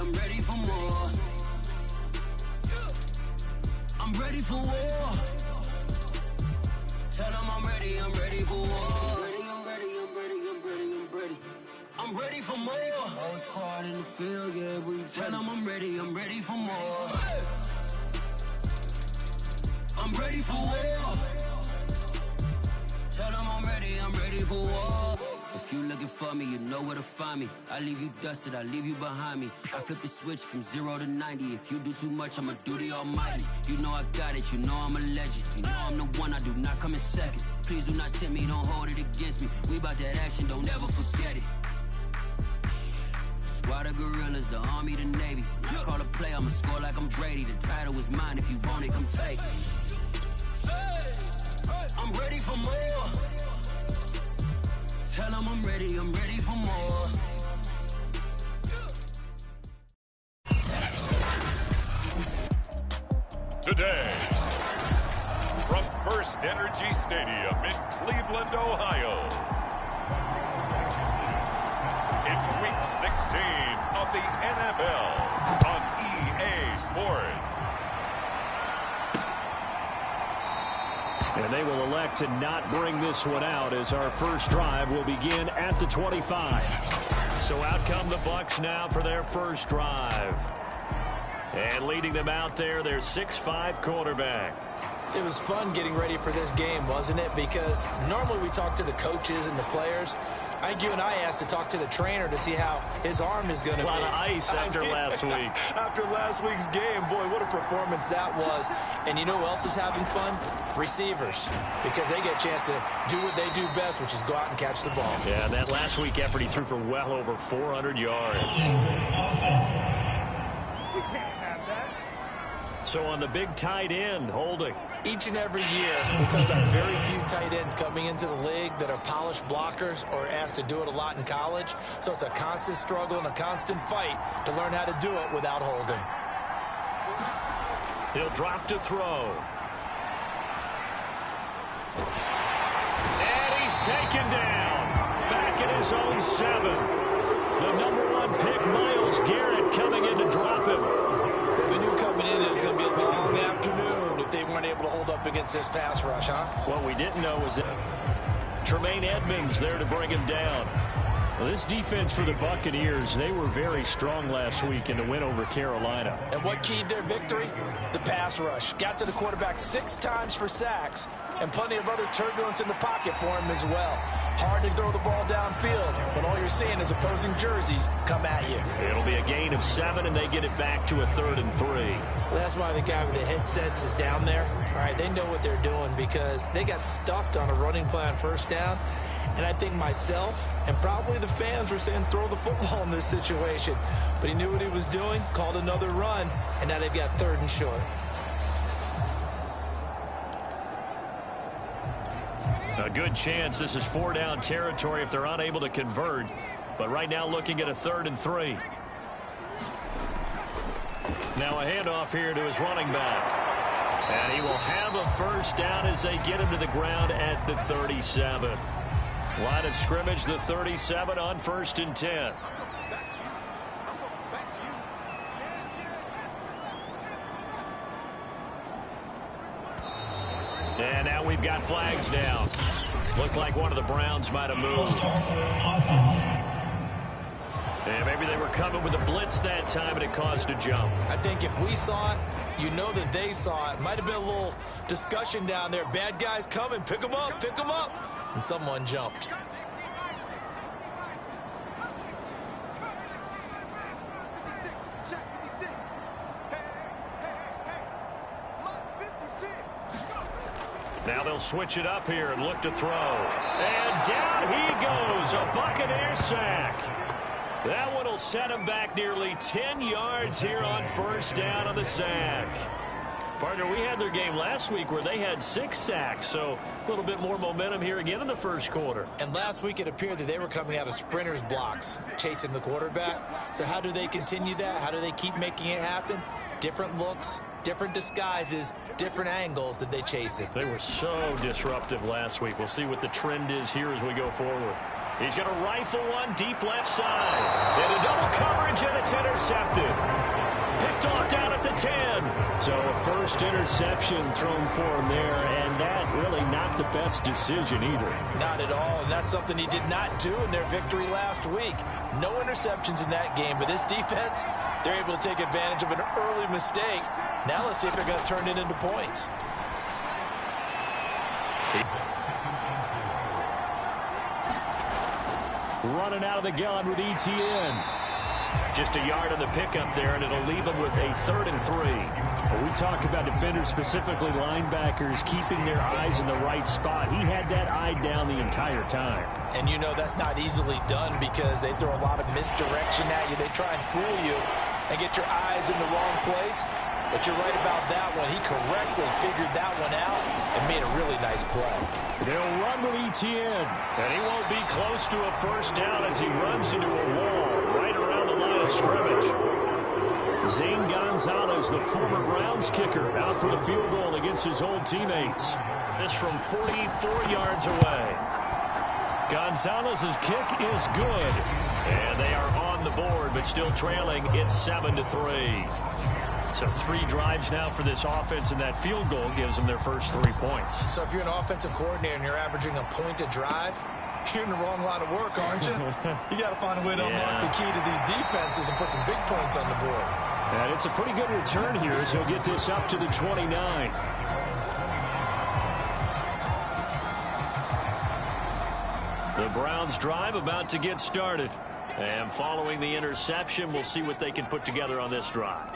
I'm ready for more. I'm ready for war. Tell them I'm ready for war. I'm ready for more. Whole squad in the field, yeah, we tell them I'm ready for more. I'm ready for war. Tell them I'm ready for war. If you looking for me, you know where to find me. I leave you dusted, I leave you behind me. I flip the switch from 0 to 90. If you do too much, I'ma do the almighty. You know I got it, you know I'm a legend. You know I'm the one, I do not come in second. Please do not tempt me, don't hold it against me. We about that action, don't ever forget it. Squad of gorillas, the army, the navy. When I call a play, I'ma score like I'm Brady. The title is mine, if you want it, come take it. I'm ready for more. Tell them I'm ready for more. Today, from First Energy Stadium in Cleveland, Ohio, it's Week 16 of the NFL on EA Sports. And they will elect to not bring this one out as our first drive will begin at the 25. So out come the Bucks now for their first drive. And leading them out there, their 6'5" quarterback. It was fun getting ready for this game, wasn't it? Because normally we talk to the coaches and the players. I think you and I asked to talk to the trainer to see how his arm is going to be. A lot of ice after last week. After last week's game, boy, what a performance that was. And you know who else is having fun? Receivers. Because they get a chance to do what they do best, which is go out and catch the ball. Yeah, that last week effort, he threw for well over 400 yards. So on the big tight end, Holding. Each and every year, we talk about very few tight ends coming into the league that are polished blockers or asked to do it a lot in college. So it's a constant struggle and a constant fight to learn how to do it without Holding. He'll drop to throw. And he's taken down. Back at his own 7. The #1 pick, Myles Garrett, coming in to drop him. We knew coming in it was going to be a long afternoon if they weren't able to hold up against this pass rush, huh? What we didn't know was that Tremaine Edmonds there to bring him down. Well, this defense for the Buccaneers, they were very strong last week in the win over Carolina. And what keyed their victory? The pass rush. Got to the quarterback 6 times for sacks, and plenty of other turbulence in the pocket for him as well. Hard to throw the ball downfield when all you're seeing is opposing jerseys come at you. It'll be a gain of 7, and they get it back to a 3rd and 3. Well, that's why the guy with the headsets is down there. All right, they know what they're doing because they got stuffed on a running play on 1st down. And I think myself and probably the fans were saying throw the football in this situation. But he knew what he was doing, called another run, and now they've got 3rd and short. A good chance this is 4-down territory if they're unable to convert. But right now looking at a 3rd and 3. Now a handoff here to his running back. And he will have a 1st down as they get him to the ground at the 37. Line of scrimmage, the 37 on 1st and 10. And now we've got flags down. Looked like one of the Browns might have moved. And maybe they were coming with a blitz that time and it caused a jump. I think if we saw it, you know that they saw it. Might have been a little discussion down there. Bad guys coming, pick them up, pick them up. And someone jumped. Now they'll switch it up here and look to throw. And down he goes, a Buccaneer sack. That one will set him back nearly 10 yards here on 1st down on the sack. Partner, we had their game last week where they had 6 sacks, so a little bit more momentum here again in the 1st quarter. And last week it appeared that they were coming out of sprinters blocks, chasing the quarterback. So how do they continue that? How do they keep making it happen? Different looks, different disguises, different angles that they chase it. They were so disruptive last week. We'll see what the trend is here as we go forward. He's going to rifle one deep left side. Into double coverage, and it's intercepted. Picked off down at the 10. So a first interception thrown for him there, and that really not the best decision either. Not at all, and that's something he did not do in their victory last week. No interceptions in that game, but this defense, they're able to take advantage of an early mistake. Now let's see if they're going to turn it into points. Running out of the gun with ETN. Just a yard on the pickup there, and it'll leave them with a 3rd and 3. When we talk about defenders, specifically linebackers, keeping their eyes in the right spot. He had that eye down the entire time. And you know that's not easily done because they throw a lot of misdirection at you. They try and fool you and get your eyes in the wrong place. But you're right about that one. He correctly figured that one out and made a really nice play. They'll run with ETN. And he won't be close to a first down as he runs into a wall right around the line of scrimmage. Zane Gonzalez, the former Browns kicker, out for the field goal against his old teammates. This from 44 yards away. Gonzalez's kick is good. And they are on the board, but still trailing. It's 7-3. So 3 drives now for this offense, and that field goal gives them their first 3 points. So if you're an offensive coordinator and you're averaging a point a drive, you're in the wrong line of work, aren't you? You got to find a way to unlock the key to these defenses and put some big points on the board. And it's a pretty good return here as he'll get this up to the 29. The Browns drive about to get started. And following the interception, we'll see what they can put together on this drive.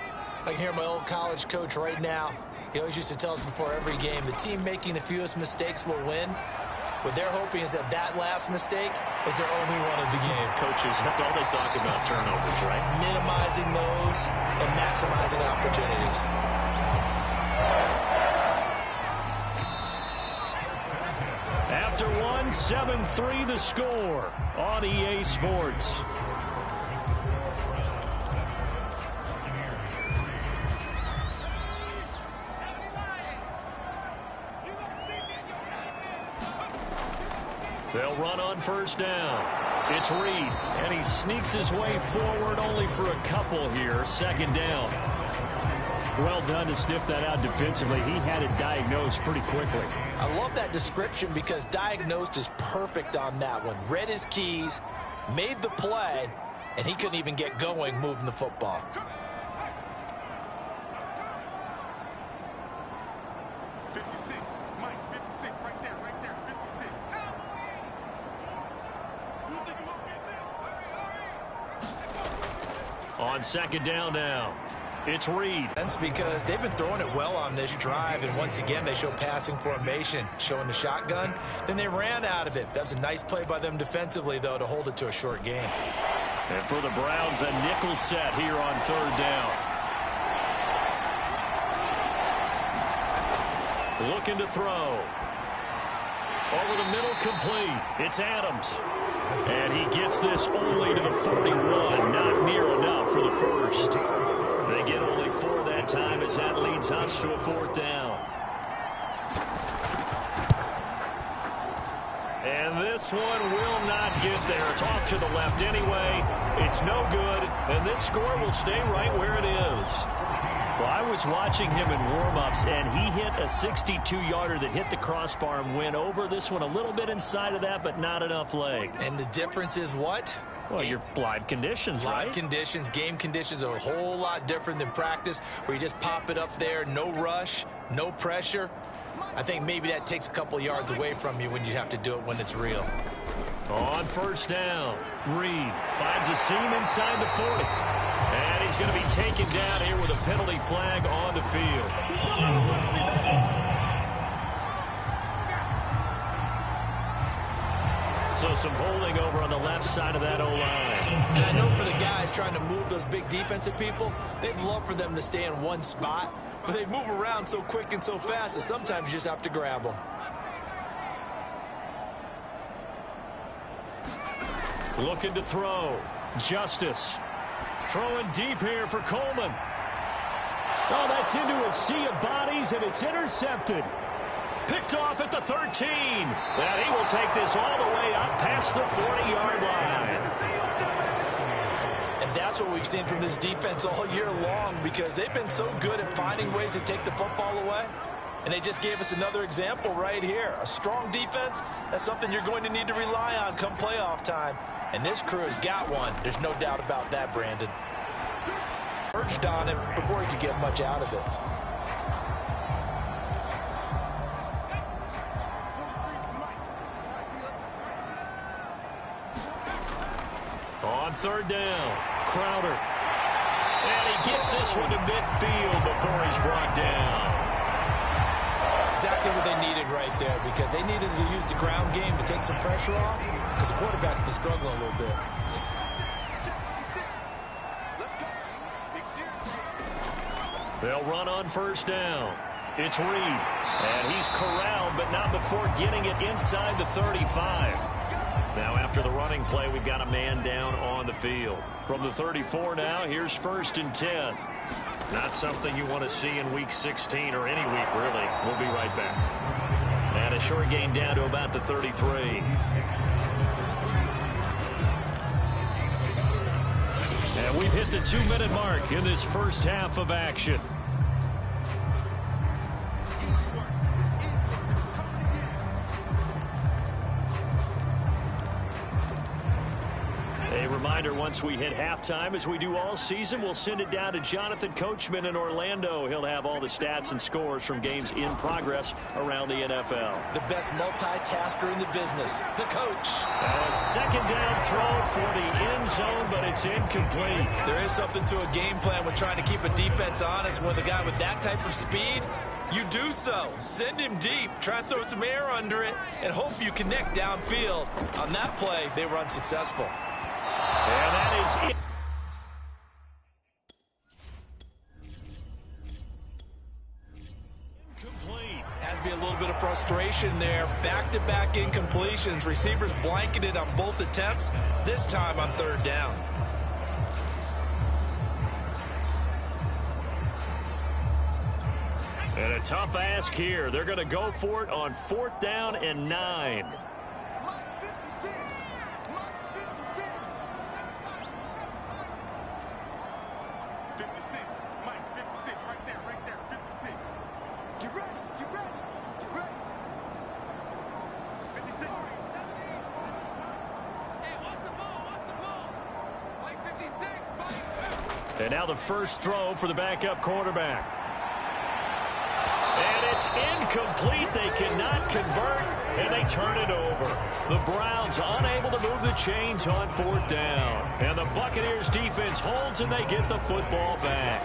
I can hear my old college coach right now. He always used to tell us before every game, the team making the fewest mistakes will win. What they're hoping is that that last mistake is their only one of the game. Coaches, that's all they talk about, turnovers, right? Minimizing those and maximizing opportunities. After 1, 7-3 the score on EA Sports. They'll run on first down. It's Reed, and he sneaks his way forward only for a couple here. 2nd down. Well done to sniff that out defensively. He had it diagnosed pretty quickly. I love that description because diagnosed is perfect on that one. Read his keys, made the play, and he couldn't even get going moving the football. On 2nd down now, it's Reed. That's because they've been throwing it well on this drive, and once again, they show passing formation, showing the shotgun. Then they ran out of it. That's a nice play by them defensively, though, to hold it to a short game. And for the Browns, a nickel set here on 3rd down. Looking to throw. Over the middle, complete. It's Adams. And he gets this only to the 41. Not near enough for the first. They get only 4 that time as that leads us to a 4th down. And this one will not get there. It's off to the left anyway. It's no good. And this score will stay right where it is. Well, I was watching him in warm-ups, and he hit a 62-yarder that hit the crossbar and went over. This one a little bit inside of that, but not enough leg. And the difference is what? Well, your live conditions, right? Live conditions, game conditions are a whole lot different than practice, where you just pop it up there, no rush, no pressure. I think maybe that takes a couple yards away from you when you have to do it when it's real. On first down, Reed finds a seam inside the 40. And he's going to be taken down here with a penalty flag on the field. So some holding over on the left side of that O-line. And I know for the guys trying to move those big defensive people, they'd love for them to stay in one spot. But they move around so quick and so fast that sometimes you just have to grab them. Looking to throw. Justice. Throwing deep here for Coleman. Oh, that's into a sea of bodies, and it's intercepted. Picked off at the 13. And he will take this all the way up past the 40-yard line. And that's what we've seen from this defense all year long, because they've been so good at finding ways to take the football away. And they just gave us another example right here. A strong defense, that's something you're going to need to rely on come playoff time. And this crew has got one. There's no doubt about that, Brandon. Urged on him before he could get much out of it. On third down, Crowder. And he gets this one to midfield before he's brought down. Exactly what they needed right there, because they needed to use the ground game to take some pressure off, because the quarterback's been struggling a little bit. They'll run on first down. It's Reed. And he's corralled, but not before getting it inside the 35. Now, after the running play, we've got a man down on the field. From the 34 now, here's 1st and 10. Not something you want to see in Week 16 or any week, really. We'll be right back. And a short gain down to about the 33. And we've hit the 2-minute mark in this first half of action. A reminder, once we hit halftime, as we do all season, we'll send it down to Jonathan Coachman in Orlando. He'll have all the stats and scores from games in progress around the NFL. The best multitasker in the business, the coach. A second down throw for the end zone, but it's incomplete. There is something to a game plan with trying to keep a defense honest. With a guy with that type of speed, you do so. Send him deep, try and throw some air under it, and hope you connect downfield. On that play, they were unsuccessful. And that is it. Incomplete. Has to be a little bit of frustration there. Back-to-back incompletions. Receivers blanketed on both attempts, this time on third down. And a tough ask here. They're going to go for it on 4th down and 9. And now the first throw for the backup quarterback. And it's incomplete. They cannot convert, and they turn it over. The Browns unable to move the chains on 4th down. And the Buccaneers defense holds, and they get the football back.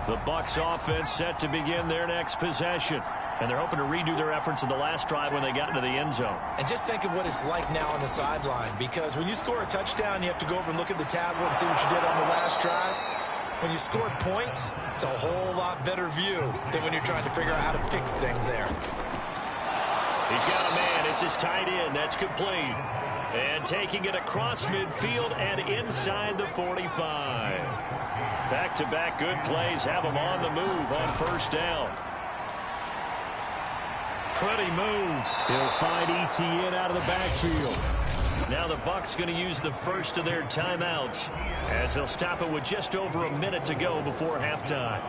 The Bucs offense set to begin their next possession. And they're hoping to redo their efforts in the last drive when they got into the end zone. And just think of what it's like now on the sideline, because when you score a touchdown, you have to go over and look at the tablet and see what you did on the last drive. When you scored points, it's a whole lot better view than when you're trying to figure out how to fix things there. He's got a man. It's his tight end. That's complete. And taking it across midfield and inside the 45. Back-to-back good plays have him on the move on first down. Pretty move. He'll find Etienne out of the backfield. Now the Bucs going to use the first of their timeouts as they'll stop it with just over a minute to go before halftime.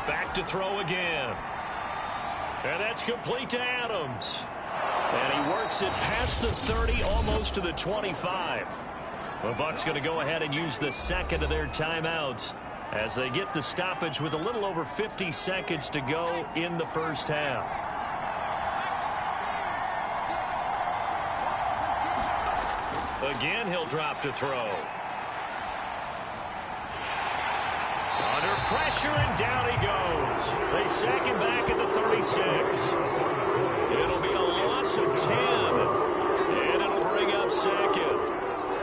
Back to throw again. And that's complete to Adams. And he works it past the 30, almost to the 25. The Bucs going to go ahead and use the second of their timeouts as they get the stoppage with a little over 50 seconds to go in the first half. Again, he'll drop to throw. Under pressure, and down he goes. They sack him back at the 36. It'll be a loss of 10. And it'll bring up second.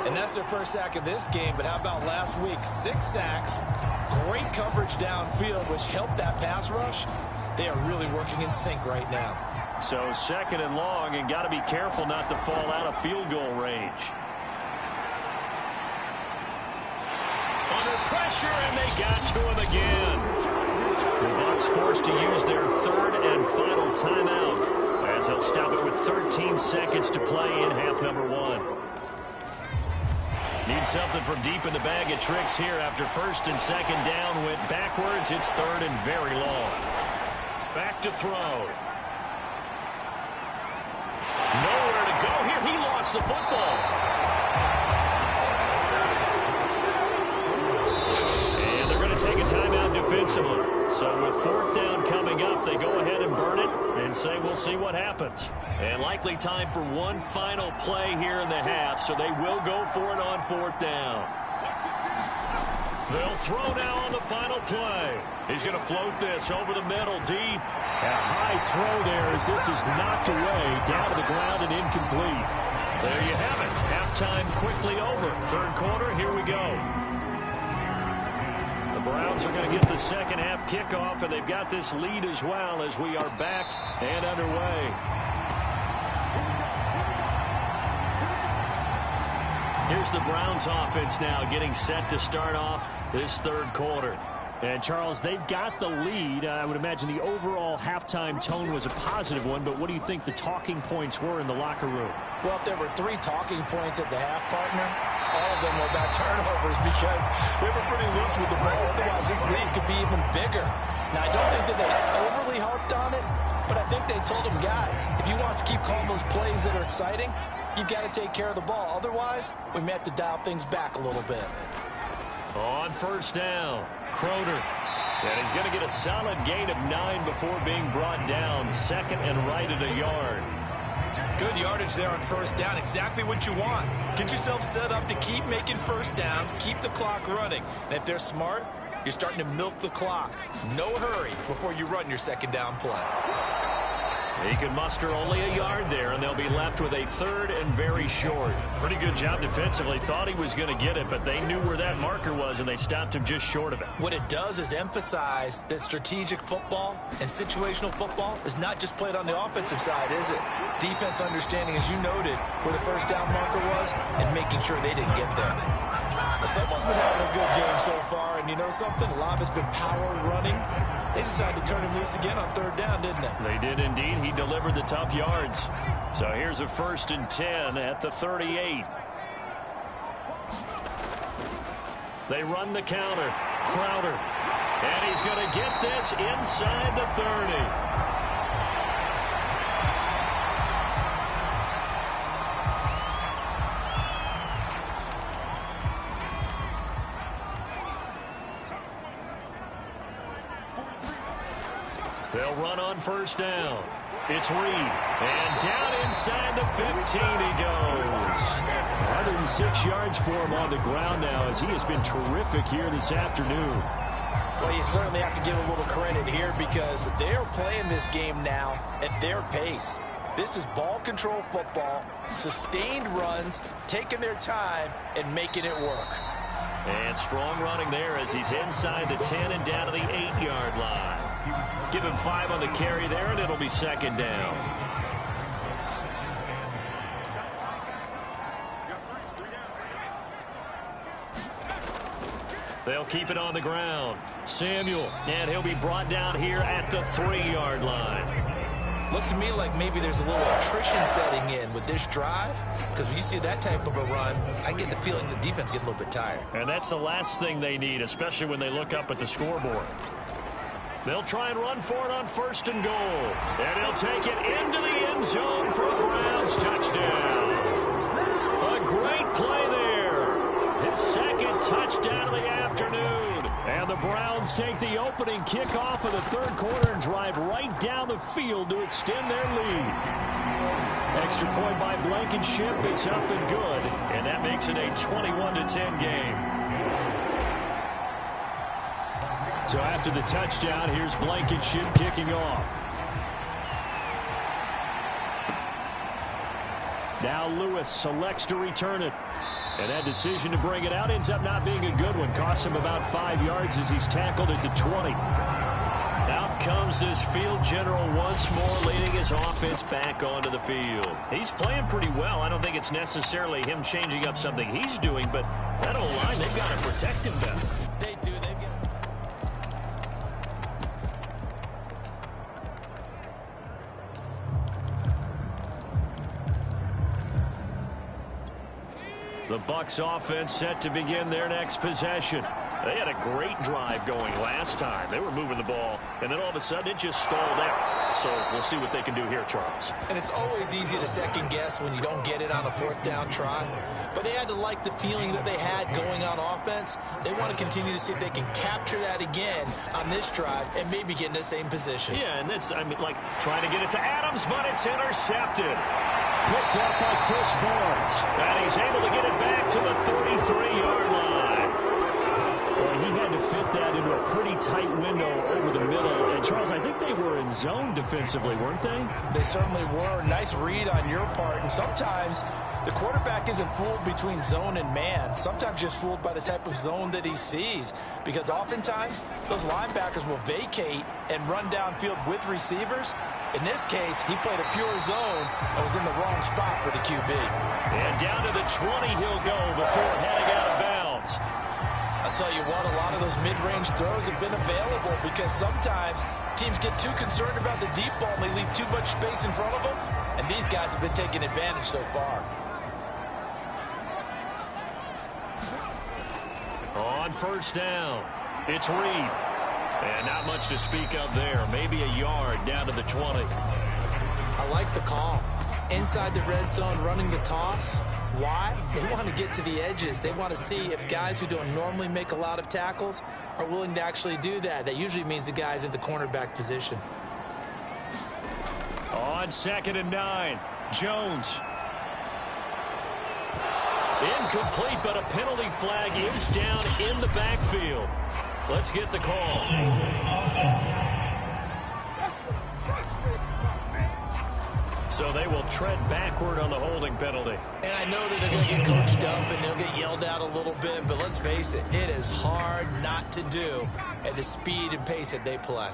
And that's their first sack of this game, but how about last week? 6 sacks, great coverage downfield, which helped that pass rush. They are really working in sync right now. So second and long, and got to be careful not to fall out of field goal range. Under pressure, and they got to him again. The Bucs forced to use their third and final timeout, as they'll stop it with 13 seconds to play in half number one. Need something from deep in the bag of tricks here after first and second down went backwards. It's third and very long. Back to throw. Nowhere to go here. He lost the football. And they're going to take a timeout defensively. So with fourth down coming up, they go ahead and burn it and say we'll see what happens. And likely time for one final play here in the half, so they will go for it on fourth down. They'll throw now on the final play. He's going to float this over the middle deep. A high throw there as this is knocked away, down to the ground and incomplete. There you have it. Halftime quickly over. Third quarter, here we go. The Browns are going to get the second half kickoff, and they've got this lead as well as we are back and underway. Here's the Browns offense now getting set to start off this third quarter. And, Charles, they've got the lead. I would imagine the overall halftime tone was a positive one, but what do you think the talking points were in the locker room? Well, if there were 3 talking points at the half, partner, all of them were about turnovers because they were pretty loose with the ball. Otherwise, this lead could be even bigger. Now, I don't think that they overly harped on it, but I think they told them, guys, if you want to keep calling those plays that are exciting, you've got to take care of the ball. Otherwise, we may have to dial things back a little bit. On first down, Crowder. And he's going to get a solid gain of 9 before being brought down. Second and right at a yard. Good yardage there on first down. Exactly what you want. Get yourself set up to keep making first downs, keep the clock running. And if they're smart, you're starting to milk the clock. No hurry before you run your second down play. He can muster only a yard there, and they'll be left with a third and very short. Pretty good job defensively. Thought he was going to get it, but they knew where that marker was, and they stopped him just short of it. What it does is emphasize that strategic football and situational football is not just played on the offensive side, is it? Defense understanding, as you noted, where the first down marker was and making sure they didn't get there. Well, someone's been having a good game so far, and you know something? A lot of it's been power running. They decided to turn him loose again on third down, didn't they? They did indeed. He delivered the tough yards. So here's a 1st and 10 at the 38. They run the counter. Crowder. And he's going to get this inside the 30. They'll run on first down. It's Reed. And down inside the 15 he goes. 106 yards for him on the ground now as he has been terrific here this afternoon. Well, you certainly have to give a little credit here because they're playing this game now at their pace. This is ball control football, sustained runs, taking their time and making it work. And strong running there as he's inside the 10 and down to the 8-yard line. Give him 5 on the carry there, and it'll be second down. They'll keep it on the ground. Samuel, and he'll be brought down here at the 3-yard line. Looks to me like maybe there's a little attrition setting in with this drive, because when you see that type of a run, I get the feeling the defense getting a little bit tired. And that's the last thing they need, especially when they look up at the scoreboard. They'll try and run for it on 1st and goal. And he'll take it into the end zone for a Browns touchdown. A great play there. His second touchdown of the afternoon. And the Browns take the opening kickoff of the third quarter and drive right down the field to extend their lead. Extra point by Blankenship is up and good. And that makes it a 21-10 game. So after the touchdown, here's Blankenship kicking off. Now Lewis selects to return it. And that decision to bring it out ends up not being a good one. Costs him about 5 yards as he's tackled at the 20. Out comes this field general once more, leading his offense back onto the field. He's playing pretty well. I don't think it's necessarily him changing up something he's doing, but that O-line, they've got to protect him better. They do. The Bucs offense set to begin their next possession. They had a great drive going last time. They were moving the ball, and then all of a sudden it just stalled out. So we'll see what they can do here, Charles. And it's always easy to second guess when you don't get it on a 4th down try. But they had to like the feeling that they had going on offense. They want to continue to see if they can capture that again on this drive and maybe get in the same position. Yeah, and that's, like trying to get it to Adams, but it's intercepted. Picked up by Chris Barnes. And he's able to get it back to the 33-yard line. Well, he had to fit that into a pretty tight window over the middle. And, Charles, I think they were in zone defensively, weren't they? They certainly were. Nice read on your part. And sometimes the quarterback isn't fooled between zone and man. Sometimes just fooled by the type of zone that he sees. Because oftentimes, those linebackers will vacate and run downfield with receivers. In this case, he played a pure zone and was in the wrong spot for the QB. And down to the 20 he'll go before heading out of bounds. I'll tell you what, a lot of those mid-range throws have been available because sometimes teams get too concerned about the deep ball and they leave too much space in front of them. And these guys have been taking advantage so far. On 1st down, it's Reed. And not much to speak of there. Maybe a yard down to the 20. I like the call. Inside the red zone, running the toss. Why? They want to get to the edges. They want to see if guys who don't normally make a lot of tackles are willing to actually do that. That usually means the guy's in the cornerback position. On 2nd and 9, Jones. Incomplete, but a penalty flag is down in the backfield. Let's get the call. So they will tread backward on the holding penalty. And I know that they're going to get coached up and they'll get yelled at a little bit, but let's face it, it is hard not to do at the speed and pace that they play.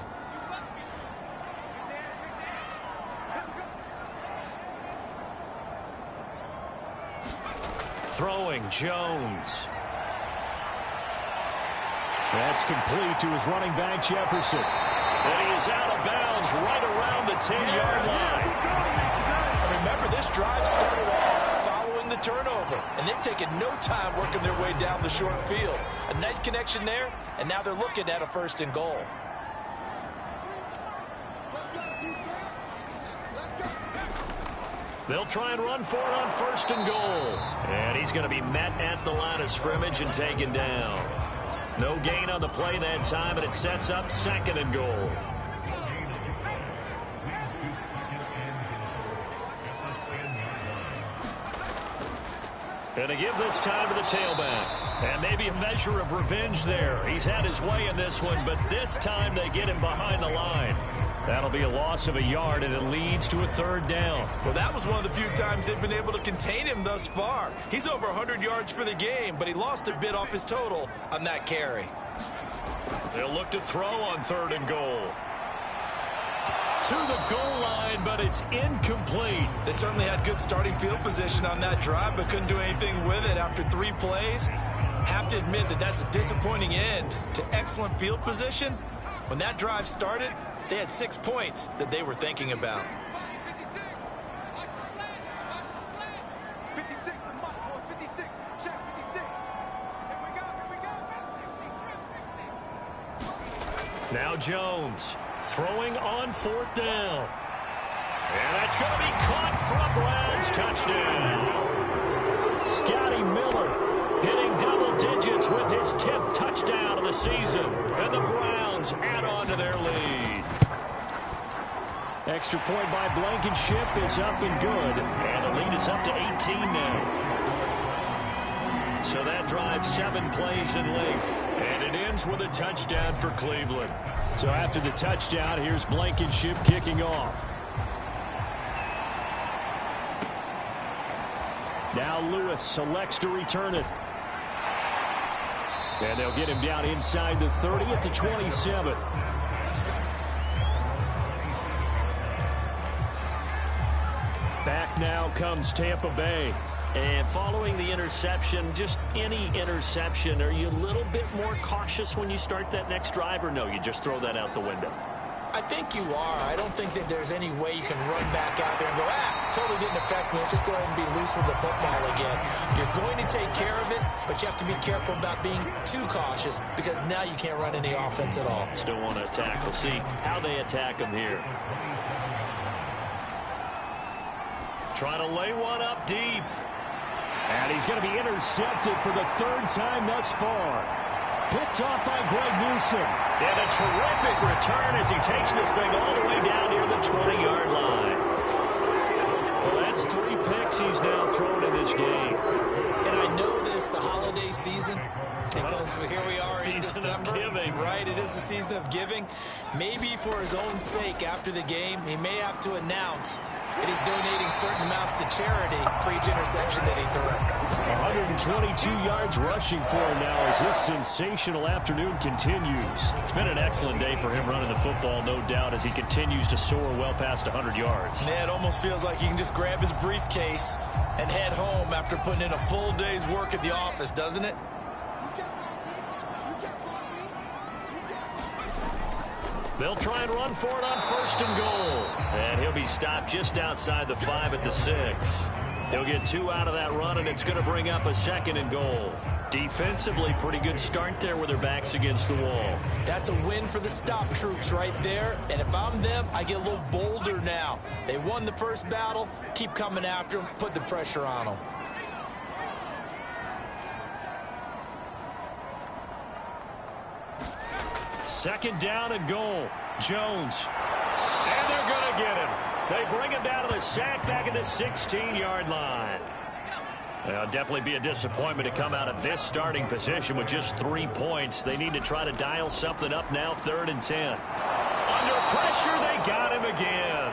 Throwing, Jones. That's complete to his running back, Jefferson. And he is out of bounds right around the 10-yard line. Remember, this drive started off following the turnover, and they've taken no time working their way down the short field. A nice connection there, and now they're looking at a 1st and goal. They'll try and run for it on 1st and goal. And he's going to be met at the line of scrimmage and taken down. No gain on the play that time, and it sets up 2nd and goal. And to give this time to the tailback. And maybe a measure of revenge there. He's had his way in this one, but this time they get him behind the line. That'll be a loss of a yard, and it leads to a 3rd down. Well, that was one of the few times they've been able to contain him thus far. He's over 100 yards for the game, but he lost a bit off his total on that carry. They'll look to throw on 3rd and goal. To the goal line, but it's incomplete. They certainly had good starting field position on that drive, but couldn't do anything with it after 3 plays. Have to admit that that's a disappointing end to excellent field position. When that drive started, they had 6 points that they were thinking about. Now Jones throwing on 4th down. And that's going to be caught from Browns. Touchdown. Scotty Miller hitting double digits with his 10th touchdown of the season. And the Browns add on to their lead. Extra point by Blankenship is up and good. And the lead is up to 18 now. So that drives 7 plays in length. And it ends with a touchdown for Cleveland. So after the touchdown, here's Blankenship kicking off. Now Lewis selects to return it. And they'll get him down inside the 30 at the 27. Back now comes Tampa Bay. And following the interception, just any interception, are you a little bit more cautious when you start that next drive, or no, you just throw that out the window? I think you are. I don't think that there's any way you can run back out there and go, totally didn't affect me. Let's just go ahead and be loose with the football again. You're going to take care of it, but you have to be careful about being too cautious because now you can't run any offense at all. Still want to attack. We'll see how they attack them here. Trying to lay one up deep. And he's going to be intercepted for the third time thus far. Picked off by Greg Newsome. And a terrific return as he takes this thing all the way down near the 20-yard line. Well, that's 3 picks he's now thrown in this game. And I know this, the holiday season, because here we are in December. Right, it is the season of giving. Maybe for his own sake after the game, he may have to announce that he's donating certain amounts to charity for each interception that he threw. 122 yards rushing for him now as this sensational afternoon continues. It's been an excellent day for him running the football, no doubt, as he continues to soar well past 100 yards. Yeah, it almost feels like he can just grab his briefcase and head home after putting in a full day's work at the office, doesn't it? They'll try and run for it on 1st and goal. And he'll be stopped just outside the 5 at the 6. He'll get 2 out of that run, and it's going to bring up a 2nd and goal. Defensively, pretty good start there with their backs against the wall. That's a win for the stop troops right there. And if I'm them, I get a little bolder now. They won the first battle. Keep coming after them. Put the pressure on them. Second down and goal. Jones. And they're going to get him. They bring him down to the sack back at the 16-yard line. It'll definitely be a disappointment to come out of this starting position with just 3 points. They need to try to dial something up now, 3rd and 10. Under pressure, they got him again.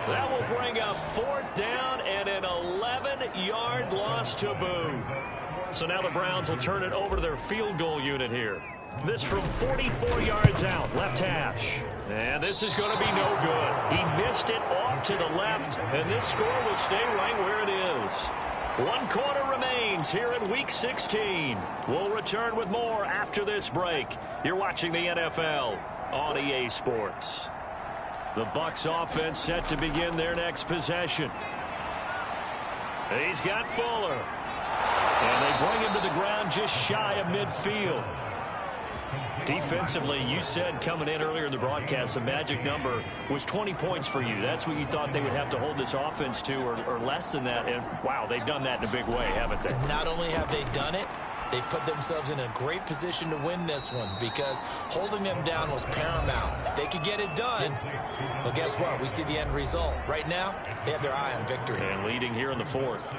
That will bring up 4th down and an 11-yard loss to boot. So now the Browns will turn it over to their field goal unit here. This from 44 yards out, left hash. And this is going to be no good. He missed it off to the left, and this score will stay right where it is. 1 quarter remains here in Week 16. We'll return with more after this break. You're watching the NFL on EA Sports. The Bucs offense set to begin their next possession. He's got Fuller. And they bring him to the ground just shy of midfield. Defensively, you said coming in earlier in the broadcast, the magic number was 20 points for you. That's what you thought they would have to hold this offense to, or less than that. And, wow, they've done that in a big way, haven't they? Not only have they done it, they put themselves in a great position to win this one because holding them down was paramount. If they could get it done, well, guess what? We see the end result. Right now, they have their eye on victory. And leading here in the 4th.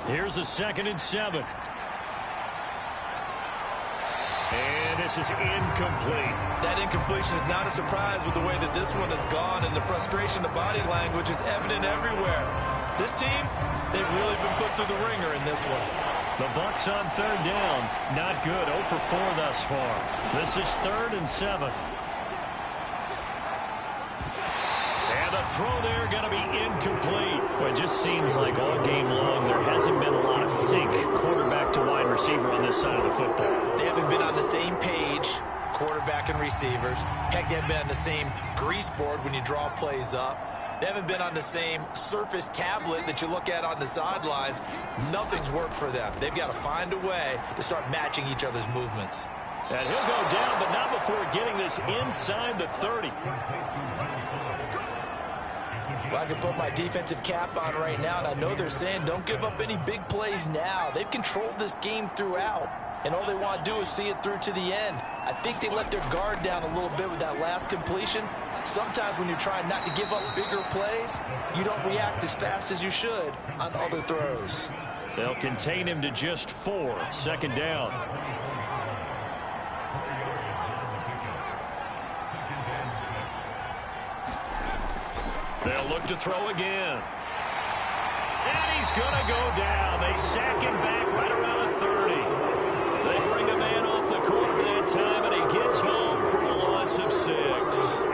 Here's a 2nd and 7. And this is incomplete. That incompletion is not a surprise with the way that this one has gone, and the frustration of body language is evident everywhere. This team, they've really been put through the ringer in this one. The Bucs on 3rd down. Not good. 0 for 4 thus far. This is 3rd and 7. And the throw there going to be incomplete. Well, it just seems like all game long there hasn't been a lot of sync quarterback to wide receiver on this side of the football. They haven't been on the same page, quarterback and receivers. Heck, they haven't been on the same grease board when you draw plays up. They haven't been on the same surface tablet that you look at on the sidelines. Nothing's worked for them. They've got to find a way to start matching each other's movements. And he'll go down, but not before getting this inside the 30. Well, I can put my defensive cap on right now, and I know they're saying don't give up any big plays now. They've controlled this game throughout, and all they want to do is see it through to the end. I think they let their guard down a little bit with that last completion. Sometimes when you're trying not to give up bigger plays, you don't react as fast as you should on other throws. They'll contain him to just 4. 2nd down. They'll look to throw again. And he's going to go down. They sack him back right around the 30. They bring a man off the corner that time, and he gets home for a loss of 6.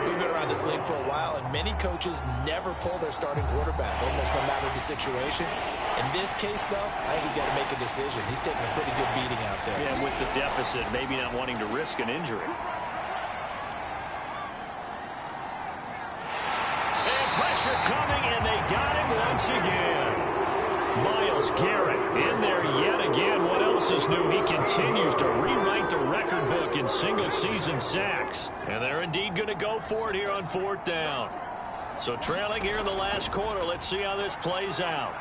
We've been around this league for a while, and many coaches never pull their starting quarterback, almost no matter the situation. In this case, though, I think he's got to make a decision. He's taking a pretty good beating out there. Yeah, with the deficit, maybe not wanting to risk an injury. And pressure coming, and they got him once again. Myles Garrett in there yet again. What else is new? He continues to rewrite the record book in single-season sacks. And they're indeed going to go for it here on 4th down. So trailing here in the last quarter. Let's see how this plays out.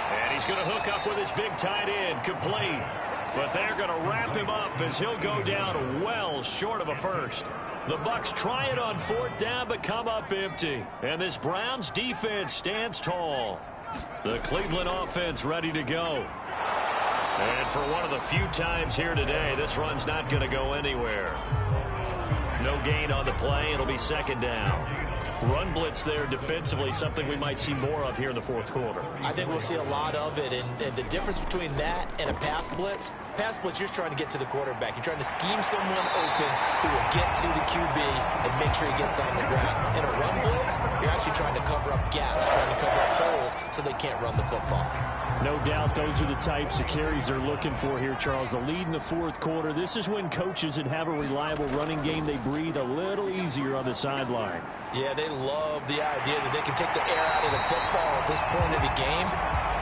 And he's going to hook up with his big tight end, complete. But they're going to wrap him up as he'll go down well short of a first. The Bucs try it on 4th down, but come up empty. And this Browns defense stands tall. The Cleveland offense ready to go. And for one of the few times here today, this run's not going to go anywhere. No gain on the play. It'll be 2nd down. Run blitz there defensively, something we might see more of here in the 4th quarter. I think we'll see a lot of it, and the difference between that and a pass blitz, you're just trying to get to the quarterback. You're trying to scheme someone open who will get to the QB and make sure he gets on the ground. In a run blitz, you're actually trying to cover up gaps, trying to cover up holes so they can't run the football. No doubt those are the types of carries they're looking for here, Charles. The lead in the 4th quarter. This is when coaches that have a reliable running game, they breathe a little easier on the sideline. Yeah, they love the idea that they can take the air out of the football at this point of the game.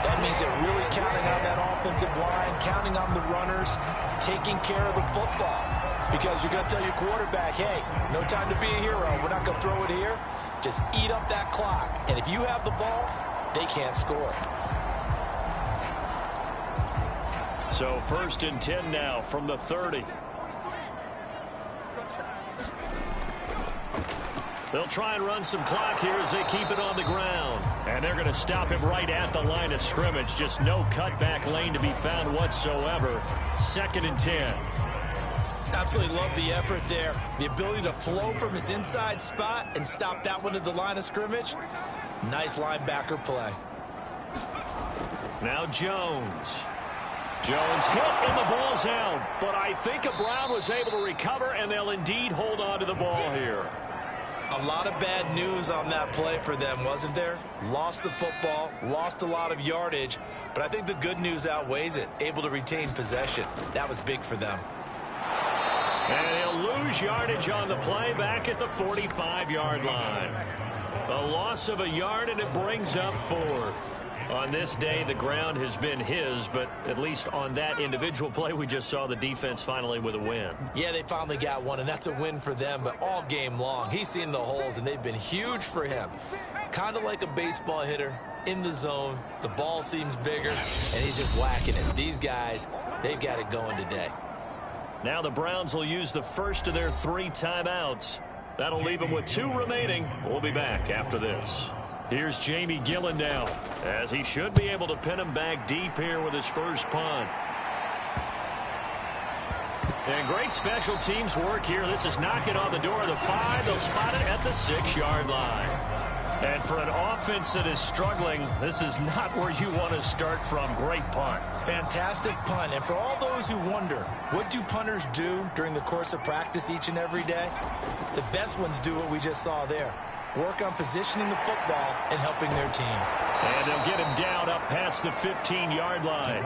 That means they're really counting on that offensive line, counting on the runners, taking care of the football. Because you're going to tell your quarterback, hey, no time to be a hero. We're not going to throw it here. Just eat up that clock. And if you have the ball, they can't score. So 1st and 10 now from the 30. They'll try and run some clock here as they keep it on the ground. And they're going to stop him right at the line of scrimmage. Just no cutback lane to be found whatsoever. 2nd and 10. Absolutely love the effort there. The ability to flow from his inside spot and stop that one at the line of scrimmage. Nice linebacker play. Now Jones. Jones hit and the ball's out. But I think Brown was able to recover, and they'll indeed hold on to the ball here. A lot of bad news on that play for them, wasn't there? Lost the football, lost a lot of yardage, but I think the good news outweighs it. Able to retain possession. That was big for them. And he'll lose yardage on the play back at the 45-yard line. A loss of a yard, and it brings up 4th. On this day, the ground has been his, but at least on that individual play, we just saw the defense finally with a win. Yeah, they finally got one, and that's a win for them, but all game long, he's seen the holes, and they've been huge for him. Kind of like a baseball hitter in the zone. The ball seems bigger, and he's just whacking it. These guys, they've got it going today. Now the Browns will use the first of their 3 timeouts. That'll leave them with 2 remaining. We'll be back after this. Here's Jamie Gillen now, as he should be able to pin him back deep here with his first punt. And great special teams work here. This is knocking on the door of the 5. They'll spot it at the 6-yard line. And for an offense that is struggling, this is not where you want to start from. Great punt. Fantastic punt. And for all those who wonder, what do punters do during the course of practice each and every day? The best ones do what we just saw there. Work on positioning the football and helping their team. And they'll get him down up past the 15-yard line.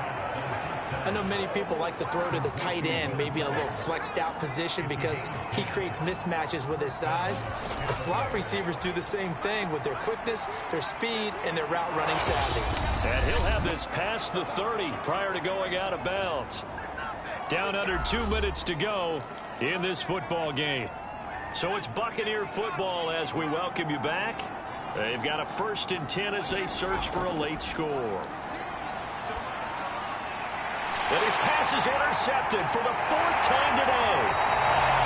I know many people like to throw to the tight end, maybe in a little flexed out position because he creates mismatches with his size. The slot receivers do the same thing with their quickness, their speed, and their route running savvy. And he'll have this past the 30 prior to going out of bounds. Down under 2 minutes to go in this football game. So it's Buccaneer football as we welcome you back. They've got a 1st and 10 as they search for a late score. And his pass is intercepted for the 4th time today.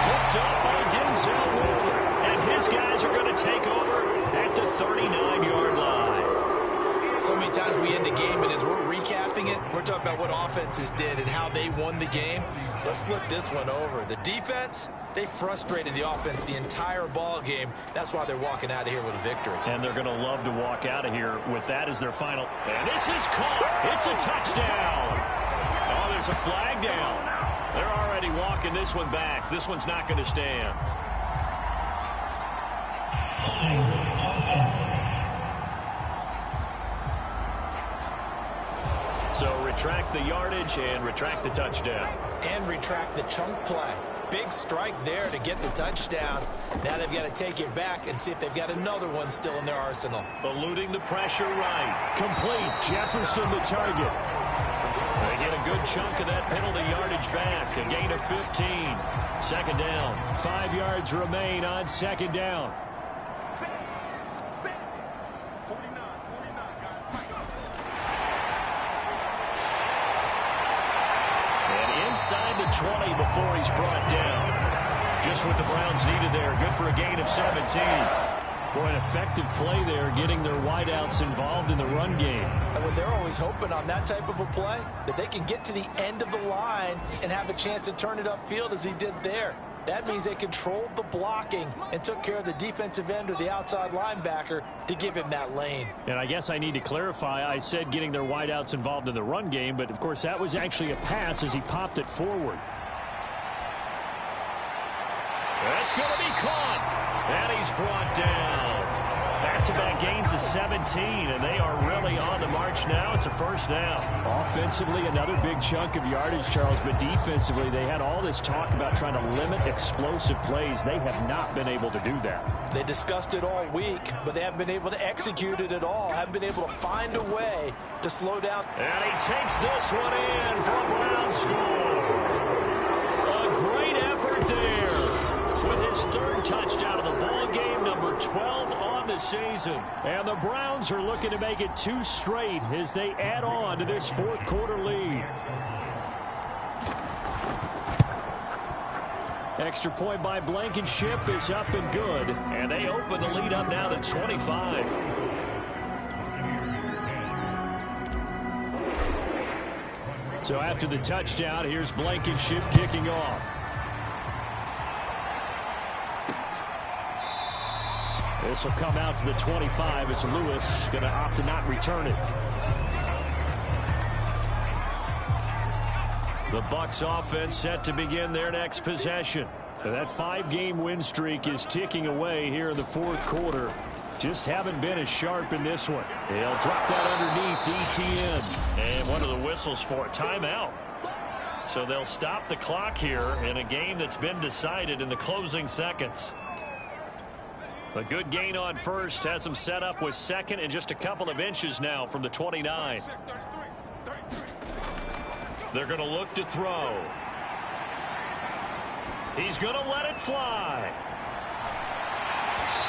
Picked up by Denzel Ward. And his guys are going to take over at the 39-yard line. So many times we end a game, and as we're recapping it, we're talking about what offenses did and how they won the game. Let's flip this one over. The defense, They frustrated the offense the entire ball game. That's why they're walking out of here with a victory. And they're going to love to walk out of here with that as their final. And this is caught. It's a touchdown. Oh, there's a flag down. They're already walking this one back. This one's not going to stand. So retract the yardage and retract the touchdown. And retract the chunk play. Big strike there to get the touchdown. Now they've got to take it back and see if they've got another one still in their arsenal. Eluding the pressure right. Complete. Jefferson the target. They get a good chunk of that penalty yardage back. A gain of 15. Second down. 5 yards remain on second down. Inside the 20 before he's brought down. Just what the Browns needed there. Good for a gain of 17. Boy, an effective play there, getting their wideouts involved in the run game. And when they're always hoping on that type of a play, that they can get to the end of the line and have a chance to turn it upfield as he did there. That means they controlled the blocking and took care of the defensive end or the outside linebacker to give him that lane. And I guess I need to clarify, I said getting their wideouts involved in the run game, but of course that was actually a pass as he popped it forward. That's going to be caught. And he's brought down. Back-to-back gains of 17, and they are really on the march now. It's a first down. Offensively, another big chunk of yardage, Charles, but defensively, they had all this talk about trying to limit explosive plays. They have not been able to do that. They discussed it all week, but they haven't been able to execute it at all. Haven't been able to find a way to slow down. And he takes this one in for a Brown score. A great effort there with his third touchdown of the ball game, number 12 on the season. And the Browns are looking to make it 2 straight as they add on to this fourth quarter lead. Extra point by Blankenship is up and good. And they open the lead up now to 25. So after the touchdown, here's Blankenship kicking off. This will come out to the 25 as Lewis going to opt to not return it. The Bucs offense set to begin their next possession. And that 5-game win streak is ticking away here in the fourth quarter. Just haven't been as sharp in this one. They'll drop that underneath to ETN. And what are the whistles for? Timeout. So they'll stop the clock here in a game that's been decided in the closing seconds. A good gain on first has them set up with second and just a couple of inches now from the 29. They're going to look to throw. He's going to let it fly.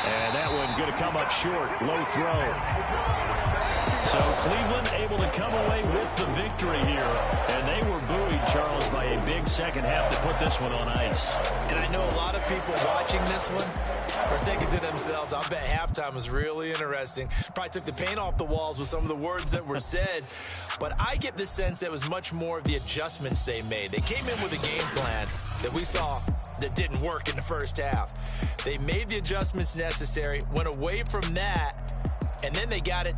And that one going to come up short. Low throw. So Cleveland able to come away with the victory here. And they were buoyed, Charles, by a big second half to put this one on ice. And I know a lot of people watching this one are thinking to themselves, I bet halftime was really interesting. Probably took the paint off the walls with some of the words that were said. But I get the sense that it was much more of the adjustments they made. They came in with a game plan that we saw that didn't work in the first half. They made the adjustments necessary, went away from that, and then they got it